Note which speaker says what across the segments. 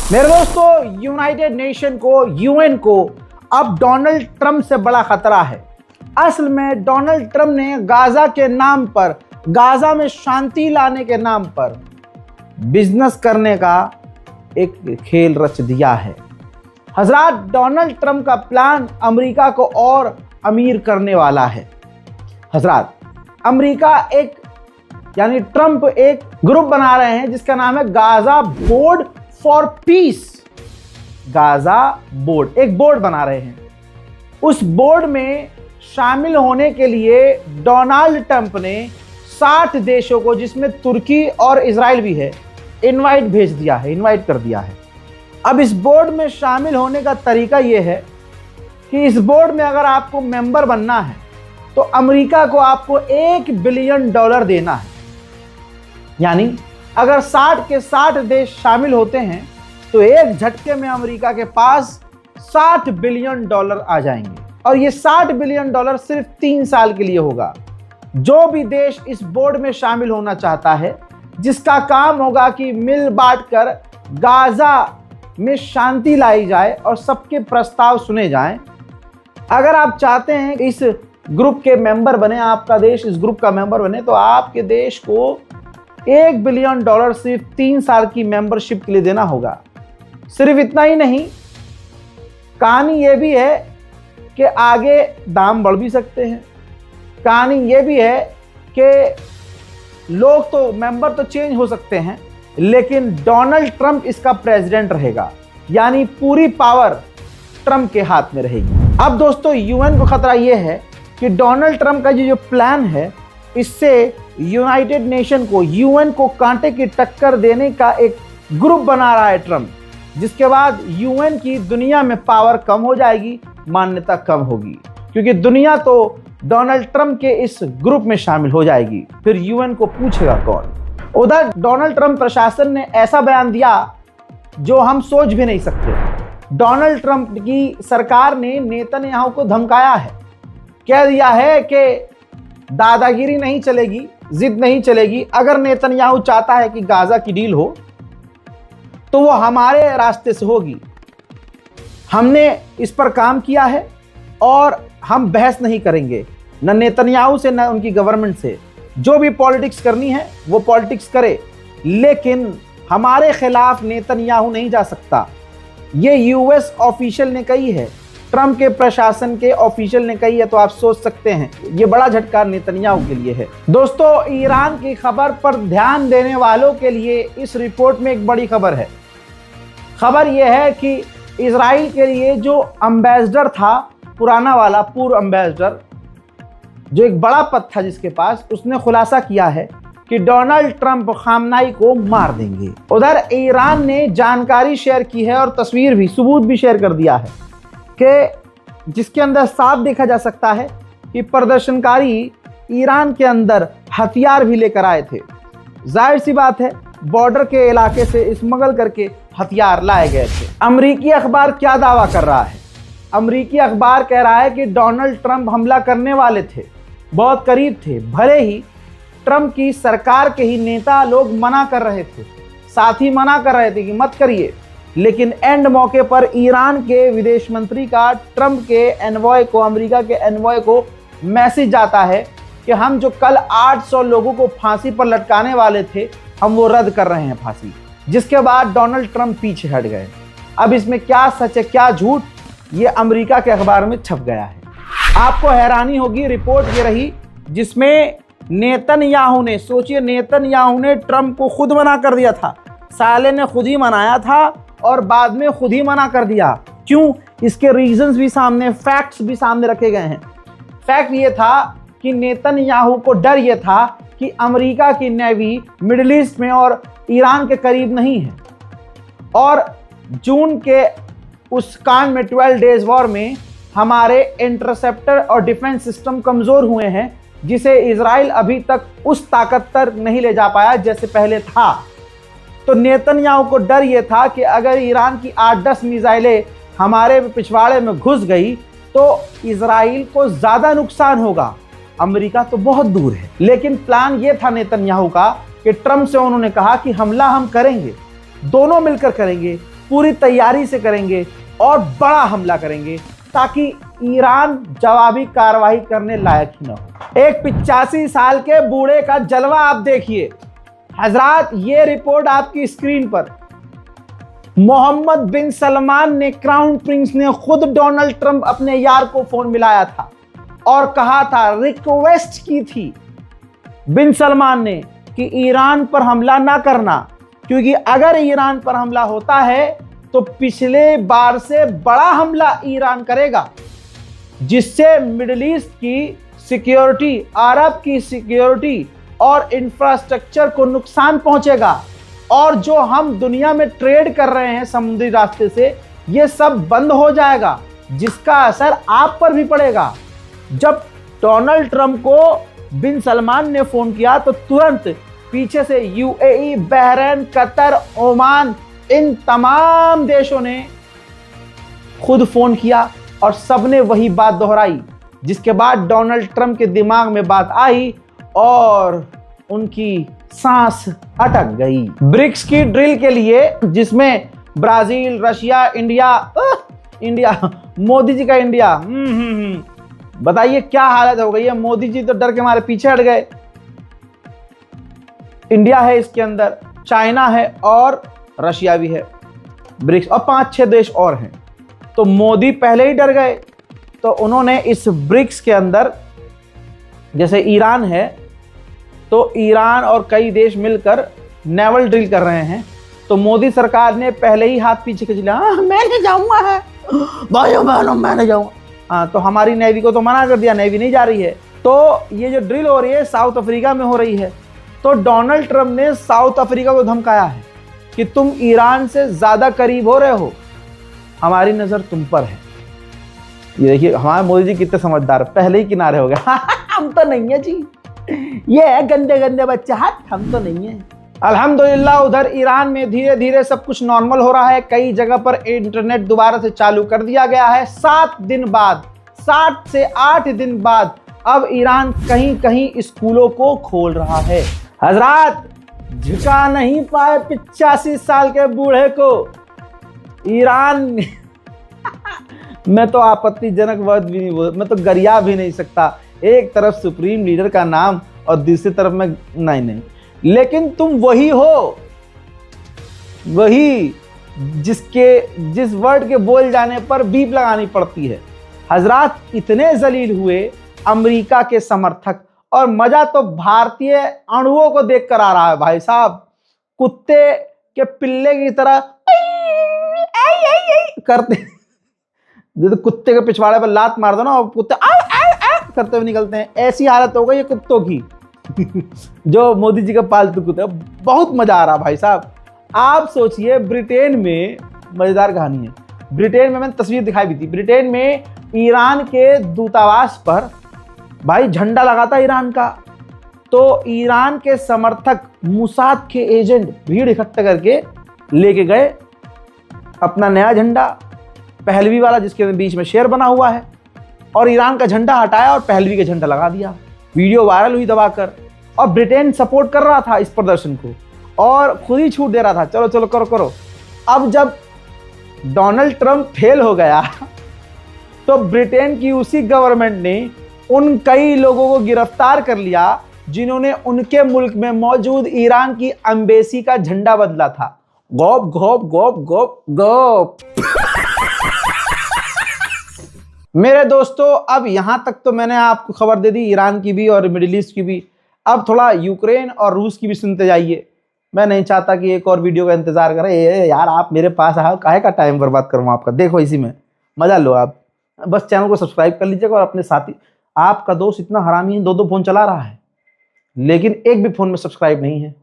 Speaker 1: मेरे दोस्तों, United nation को, यूएन को अब डोनाल्ड ट्रंप से बड़ा खतरा है। असल में डोनाल्ड ट्रंप ने गाजा के नाम पर, गाजा में शांति लाने के नाम पर बिजनेस करने का एक खेल रच दिया है। हजरात, डोनाल्ड ट्रंप का प्लान अमेरिका को और अमीर करने वाला है। हजरात, अमेरिका यानी ट्रंप एक ग्रुप बना रहे हैं जिसका नाम है Gaza board for piece. Gaza board, एक बोर्ड बना रहे हैं। उस बोर्ड में शामिल होने के लिए डोनाल्ड ट्रंप ने 60 देशों को, जिसमें तुर्की और इजराइल भी है, इनवाइट कर दिया है। अब इस बोर्ड में शामिल होने का तरीका यह है कि इस बोर्ड में अगर आपको मेंबर बनना है तो अमेरिका को आपको $1 बिलियन देना है। यानी अगर 60 के 60 देश शामिल होते हैं तो एक झटके में अमेरिका के पास $60 बिलियन आ जाएंगे। और ये $60 बिलियन सिर्फ 3 साल के लिए होगा। जो भी देश इस बोर्ड में शामिल होना चाहता है, जिसका काम होगा कि मिल बांट कर गाजा में शांति लाई जाए और सबके प्रस्ताव सुने जाएं। अगर आप चाहते हैं कि इस ग्रुप के मेंबर बने, आपका देश इस ग्रुप का मेंबर बने, तो आपके देश को $1 बिलियन सिर्फ 3 साल की मेंबरशिप के लिए देना होगा। सिर्फ इतना ही नहीं, कहानी यह भी है कि आगे दाम बढ़ भी सकते हैं। कहानी यह भी है कि लोग तो, मेंबर तो चेंज हो सकते हैं, लेकिन डोनाल्ड ट्रंप इसका प्रेसिडेंट रहेगा। यानी पूरी पावर ट्रंप के हाथ में रहेगी। अब दोस्तों, यूएन को खतरा यह है कि डोनाल्ड ट्रंप का जो प्लान है, इससे यूनाइटेड नेशन को, यूएन को कांटे की टक्कर देने का एक ग्रुप बना रहा है ट्रंप, जिसके बाद यूएन की दुनिया में पावर कम हो जाएगी, मान्यता कम होगी, क्योंकि दुनिया तो डोनाल्ड ट्रंप के इस ग्रुप में शामिल हो जाएगी। फिर यूएन को पूछेगा कौन। उधर डोनाल्ड ट्रंप प्रशासन ने ऐसा बयान दिया जो हम सोच भी नहीं सकते। डोनाल्ड ट्रंप की सरकार ने नेतन्याहू को धमकाया है, कह दिया है कि दादागिरी नहीं चलेगी, जिद नहीं चलेगी। अगर नेतन्याहू चाहता है कि गाजा की डील हो तो वो हमारे रास्ते से होगी। हमने इस पर काम किया है और हम बहस नहीं करेंगे, न नेतन्याहू से, न उनकी गवर्नमेंट से। जो भी पॉलिटिक्स करनी है वो पॉलिटिक्स करे, लेकिन हमारे खिलाफ नेतन्याहू नहीं जा सकता। ये यूएस ऑफिशियल ने कही है, ट्रंप के प्रशासन के ऑफिशियल ने कही है। तो आप सोच सकते हैं ये बड़ा झटका नेतन्याहू के लिए है। दोस्तों, ईरान की खबर पर ध्यान देने वालों के लिए इस रिपोर्ट में एक बड़ी खबर है। खबर यह है कि इजराइल के लिए जो एम्बेसडर था, पुराना वाला पूर्व एम्बेसडर, जो एक बड़ा पद था जिसके पास, उसने खुलासा किया है कि डोनाल्ड ट्रंप खामनाई को मार देंगे। उधर ईरान ने जानकारी शेयर की है और तस्वीर भी, सबूत भी शेयर कर दिया है कि जिसके अंदर साफ देखा जा सकता है कि प्रदर्शनकारी ईरान के अंदर हथियार भी लेकर आए थे। जाहिर सी बात है, बॉर्डर के इलाके से स्मगल करके हथियार लाए गए थे। अमरीकी अखबार क्या दावा कर रहा है? अमरीकी अखबार कह रहा है कि डोनाल्ड ट्रंप हमला करने वाले थे, बहुत करीब थे। भले ही ट्रंप की सरकार के ही नेता लोग मना कर रहे थे, साथ ही मना कर रहे थे कि मत करिए, लेकिन एंड मौके पर ईरान के विदेश मंत्री का ट्रंप के एनवॉय को, अमेरिका के एनवॉय को मैसेज आता है कि हम जो कल 800 लोगों को फांसी पर लटकाने वाले थे, हम वो रद्द कर रहे हैं फांसी। जिसके बाद डोनाल्ड ट्रंप पीछे हट गए। अब इसमें क्या सच है क्या झूठ, ये अमेरिका के अखबार में छप गया है। आपको हैरानी होगी, रिपोर्ट ये रही जिसमें नेतन्याहू ने, सोचिए, नेतन्याहू ने ट्रंप को खुद मना कर दिया था। साले ने खुद ही मनाया था और बाद में खुद ही मना कर दिया। क्यों? इसके रीजंस भी सामने, फैक्ट्स भी सामने रखे गए हैं। फैक्ट ये था कि नेतन्याहू को डर ये था कि अमेरिका की नेवी मिडिल ईस्ट में और ईरान के करीब नहीं है, और जून के उस कांड में 12 डेज वॉर में हमारे इंटरसेप्टर और डिफेंस सिस्टम कमज़ोर हुए हैं, जिसे इजराइल अभी तक उस ताकत तक नहीं ले जा पाया जैसे पहले था। तो नेतन्याहू को डर ये था कि अगर ईरान की 8-10 मिसाइलें हमारे पिछवाड़े में घुस गई तो इजराइल को ज़्यादा नुकसान होगा। अमेरिका तो बहुत दूर है, लेकिन प्लान ये था नेतन्याहू का कि ट्रंप से उन्होंने कहा कि हमला हम करेंगे, दोनों मिलकर करेंगे, पूरी तैयारी से करेंगे और बड़ा हमला करेंगे ताकि ईरान जवाबी कार्रवाई करने लायक ही न हो। एक 85 साल के बूढ़े का जलवा आप देखिए हजरात। ये रिपोर्ट आपकी स्क्रीन पर। मोहम्मद बिन सलमान ने, क्राउन प्रिंस ने खुद डोनाल्ड ट्रंप अपने यार को फोन मिलाया था और कहा था, रिक्वेस्ट की थी बिन सलमान ने कि ईरान पर हमला ना करना, क्योंकि अगर ईरान पर हमला होता है तो पिछले बार से बड़ा हमला ईरान करेगा, जिससे मिडिल ईस्ट की सिक्योरिटी, अरब की सिक्योरिटी और इंफ्रास्ट्रक्चर को नुकसान पहुंचेगा। और जो हम दुनिया में ट्रेड कर रहे हैं समुद्री रास्ते से, ये सब बंद हो जाएगा, जिसका असर आप पर भी पड़ेगा। जब डोनाल्ड ट्रंप को बिन सलमान ने फोन किया तो तुरंत पीछे से यूएई, बहरीन, कतर, ओमान, इन तमाम देशों ने खुद फोन किया और सबने वही बात दोहराई, जिसके बाद डोनाल्ड ट्रंप के दिमाग में बात आई और उनकी सांस अटक गई। ब्रिक्स की ड्रिल के लिए, जिसमें Brazil, Russia, India, Modi ji का इंडिया, बताइए क्या हालत हो गई है। मोदी जी तो डर के मारे पीछे हट गए। इंडिया है इसके अंदर, चाइना है और रशिया भी है ब्रिक्स, और 5-6 देश और हैं। तो मोदी पहले ही डर गए, तो उन्होंने इस ब्रिक्स के अंदर, जैसे ईरान है तो ईरान और कई देश मिलकर नेवल ड्रिल कर रहे हैं, तो मोदी सरकार ने पहले ही हाथ पीछे खींच लिया, मैं नहीं जाऊंगा है भाइयों बहनों, मैं नहीं जाऊंगा। हाँ, तो हमारी नेवी को तो मना कर दिया, नेवी नहीं जा रही है। तो ये जो ड्रिल हो रही है साउथ अफ्रीका में हो रही है। तो डोनाल्ड ट्रंप ने साउथ अफ्रीका को धमकाया है कि तुम ईरान से ज्यादा करीब हो रहे हो, हमारी नजर तुम पर है। ये देखिए हमारे मोदी जी कितने समझदार, पहले ही किनारे हो गए। हम तो नहीं है जी, ये है गंदे गंदे बच्चे, हाथ हम तो नहीं है। अल्हम्दुलिल्लाह उधर ईरान में धीरे धीरे सब कुछ नॉर्मल हो रहा है। कई जगह पर इंटरनेट दोबारा से चालू कर दिया गया है। 7 दिन बाद, 7 से 8 दिन बाद अब ईरान कहीं कहीं स्कूलों को खोल रहा है। हजरात, झुका नहीं पाए 85 साल के बूढ़े को ईरान। मैं तो आपत्तिजनक वर्ड भी नहीं बोल, मैं तो गरिया भी नहीं सकता। एक तरफ सुप्रीम लीडर का नाम और दूसरी तरफ में नहीं, लेकिन तुम वही हो, वही जिस वर्ड के बोल जाने पर बीप लगानी पड़ती है। हजरात, इतने जलील हुए अमेरिका के समर्थक, और मजा तो भारतीय अणुओं को देखकर आ रहा है भाई साहब। कुत्ते के पिल्ले की तरह करते, तो कुत्ते के पिछवाड़े पर लात मार दो ना और कुत्ते करते हुए निकलते हैं, ऐसी हालत हो गई है कुत्तों की। जो मोदी जी का पालतू कुत्ता, बहुत मजा आ रहा भाई साहब। आप सोचिए, ब्रिटेन में मजेदार कहानी है। ब्रिटेन में मैंने तस्वीर दिखाई भी थी। ब्रिटेन में ईरान के दूतावास पर भाई झंडा लगा था ईरान का। तो ईरान के समर्थक, मुसाद के एजेंट भीड़ इकट्ठा करके लेके गए अपना नया झंडा, पहलवी वाला, जिसके बीच में शेर बना हुआ है, और ईरान का झंडा हटाया और पहलवी का झंडा लगा दिया। वीडियो वायरल हुई दबाकर, और ब्रिटेन सपोर्ट कर रहा था इस प्रदर्शन को और खुद ही छूट दे रहा था, चलो चलो करो करो। अब जब डोनाल्ड ट्रंप फेल हो गया तो ब्रिटेन की उसी गवर्नमेंट ने उन कई लोगों को गिरफ्तार कर लिया जिन्होंने उनके मुल्क में मौजूद ईरान की एम्बेसी का झंडा बदला था। गौप गौप गौप गौप गौप। मेरे दोस्तों, अब यहां तक तो मैंने आपको खबर दे दी ईरान की भी और मिडिल ईस्ट की भी। अब थोड़ा यूक्रेन और रूस की भी सुनते जाइए। मैं नहीं चाहता कि एक और वीडियो का इंतजार करें। यार आप मेरे पास आओ, काहे का टाइम बर्बाद करूँ आपका। देखो इसी में मजा लो आप। बस चैनल को सब्सक्राइब कर लीजिएगा और अपने साथी, आपका दोस्त इतना हरामी है, 2-2 फोन चला रहा है लेकिन एक भी फोन में सब्सक्राइब नहीं है।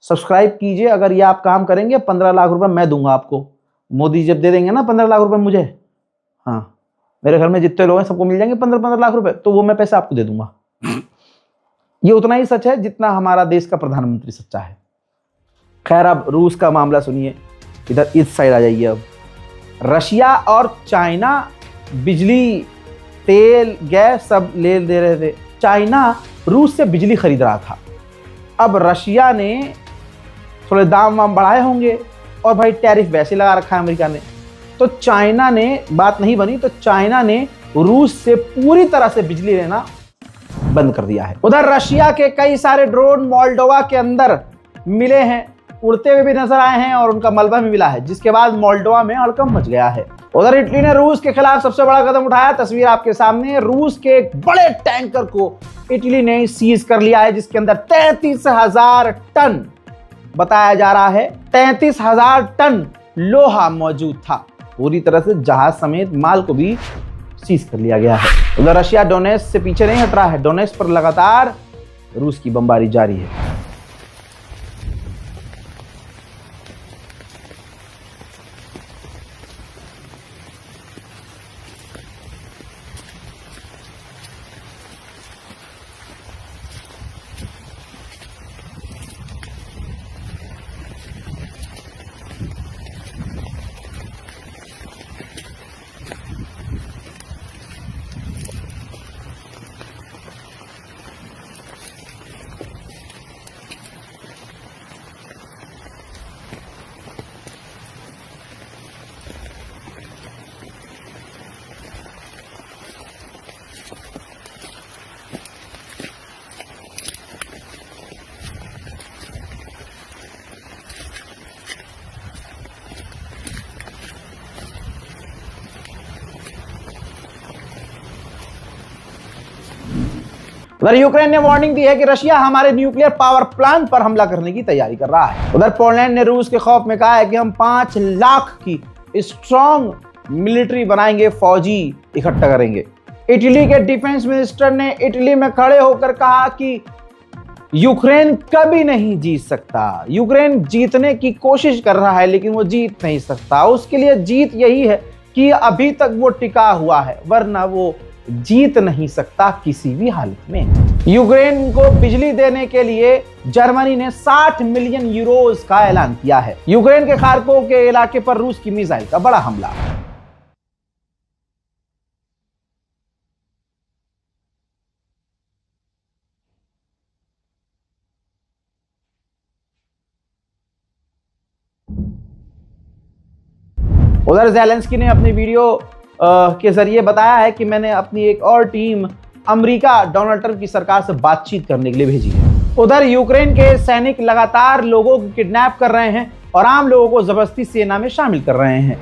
Speaker 1: सब्सक्राइब कीजिए। अगर ये आप काम करेंगे 15 लाख रुपए मैं दूंगा आपको। मोदी जब दे देंगे ना 15 लाख रुपए मुझे, हाँ मेरे घर में जितने लोग हैं सबको मिल जाएंगे 15-15 लाख रुपए, तो वो मैं पैसे आपको दे दूंगा। ये उतना ही सच है जितना हमारा देश का प्रधानमंत्री सच्चा है। खैर, अब रूस का मामला सुनिए। इधर इस साइड आ जाइए। अब रशिया और चाइना बिजली, तेल, गैस सब ले दे रहे थे। चाइना रूस से बिजली खरीद रहा था। अब रशिया ने थोड़े दाम वाम बढ़ाए होंगे और भाई टैरिफ वैसे लगा रखा है अमेरिका ने, तो चाइना ने बात नहीं बनी, तो चाइना ने रूस से पूरी तरह से बिजली लेना बंद कर दिया है। उधर रशिया के कई सारे ड्रोन मोल्डोवा के अंदर मिले हैं, उड़ते हुए भी नजर आए हैं और उनका मलबा भी मिला है, जिसके बाद मोल्डोवा में हड़कंप मच गया है। उधर इटली ने रूस के खिलाफ सबसे बड़ा कदम उठाया। तस्वीर आपके सामने, रूस के एक बड़े टैंकर को इटली ने सीज कर लिया है, जिसके अंदर 33,000 टन, बताया जा रहा है 33,000 टन लोहा मौजूद था। पूरी तरह से जहाज समेत माल को भी सीज कर लिया गया है। उधर रशिया डोनेट्स्क से पीछे नहीं हट रहा है, डोनेट्स्क पर लगातार रूस की बमबारी जारी है। उधर यूक्रेन ने वार्निंग दी है कि रशिया हमारे न्यूक्लियर पावर प्लांट पर हमला करने की तैयारी कर रहा है। उधर पोलैंड ने रूस के खौफ में कहा है कि हम 5 लाख की स्ट्रॉन्ग मिलिट्री बनाएंगे, फौजी इकट्ठा करेंगे। इटली के डिफेंस मिनिस्टर ने इटली में खड़े होकर कहा कि यूक्रेन कभी नहीं जीत सकता। यूक्रेन जीतने की कोशिश कर रहा है लेकिन वो जीत नहीं सकता। उसके लिए जीत यही है कि अभी तक वो टिका हुआ है, वरना वो जीत नहीं सकता किसी भी हालत में। यूक्रेन को बिजली देने के लिए जर्मनी ने 60 मिलियन यूरोज का ऐलान किया है। यूक्रेन के खार्कोव के इलाके पर रूस की मिसाइल का बड़ा हमला। उधर ज़ेलेंस्की ने अपनी वीडियो के जरिए बताया है कि मैंने अपनी एक और टीम अमेरिका डोनाल्ड ट्रंप की सरकार से बातचीत करने के लिए भेजी है। उधर यूक्रेन के सैनिक लगातार लोगों को किडनैप कर रहे हैं और आम लोगों को जबरदस्ती सेना में शामिल कर रहे हैं।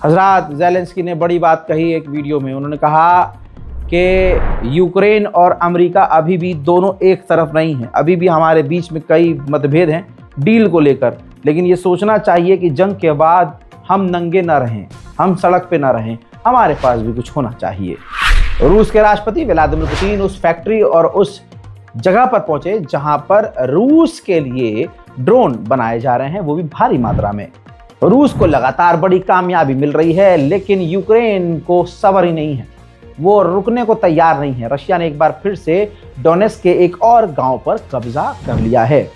Speaker 1: हजरात, ज़ेलेंस्की ने बड़ी बात कही एक वीडियो में। उन्होंने कहा कि यूक्रेन और अमेरिका अभी भी दोनों एक तरफ नहीं हैं, अभी भी हमारे बीच में कई मतभेद हैं डील को लेकर, लेकिन ये सोचना चाहिए कि जंग के बाद हम नंगे ना रहें, हम सड़क पे ना रहें, हमारे पास भी कुछ होना चाहिए। रूस के राष्ट्रपति व्लादिमीर पुतिन उस फैक्ट्री और उस जगह पर पहुंचे जहां पर रूस के लिए ड्रोन बनाए जा रहे हैं, वो भी भारी मात्रा में। रूस को लगातार बड़ी कामयाबी मिल रही है, लेकिन यूक्रेन को सब्र ही नहीं है, वो रुकने को तैयार नहीं है। रशिया ने एक बार फिर से डोनेट्स्क के एक और गांव पर कब्जा कर लिया है।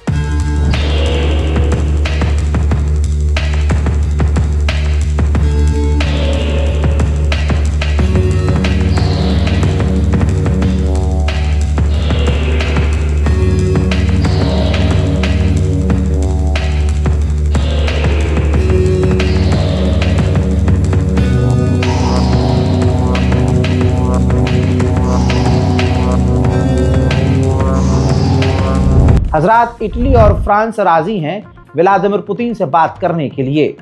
Speaker 1: हजरात, इटली और फ्रांस राजी हैं व्लादिमीर पुतिन से बात करने के लिए,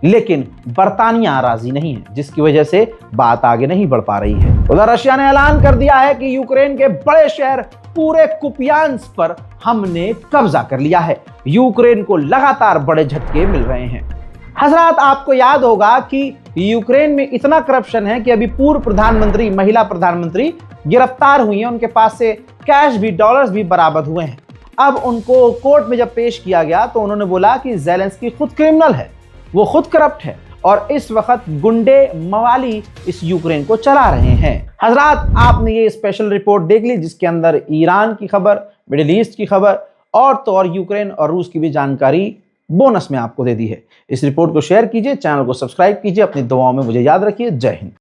Speaker 1: लेकिन बर्तानिया राजी नहीं है, जिसकी वजह से बात आगे नहीं बढ़ पा रही है। उधर रशिया ने ऐलान कर दिया है कि यूक्रेन के बड़े शहर पूरे कुपियांस्क पर हमने कब्जा कर लिया है। यूक्रेन को लगातार बड़े झटके मिल रहे हैं। हजरात, आपको याद होगा कि यूक्रेन में इतना करप्शन है कि अभी पूर्व प्रधानमंत्री, महिला प्रधानमंत्री गिरफ्तार हुई हैं, उनके पास से कैश भी, डॉलर्स भी बरामद हुए हैं। अब उनको कोर्ट में जब पेश किया गया तो उन्होंने बोला कि ज़ेलेंस्की खुद क्रिमिनल है, वो खुद करप्ट है और इस वक्त गुंडे मवाली इस यूक्रेन को चला रहे हैं। हजरात, आपने ये स्पेशल रिपोर्ट देख ली जिसके अंदर ईरान की खबर, मिडिल ईस्ट की खबर और तो और यूक्रेन और रूस की भी जानकारी बोनस में आपको दे दी है। इस रिपोर्ट को शेयर कीजिए, चैनल को सब्सक्राइब कीजिए, अपनी दुआओं में मुझे याद रखिए। जय हिंद।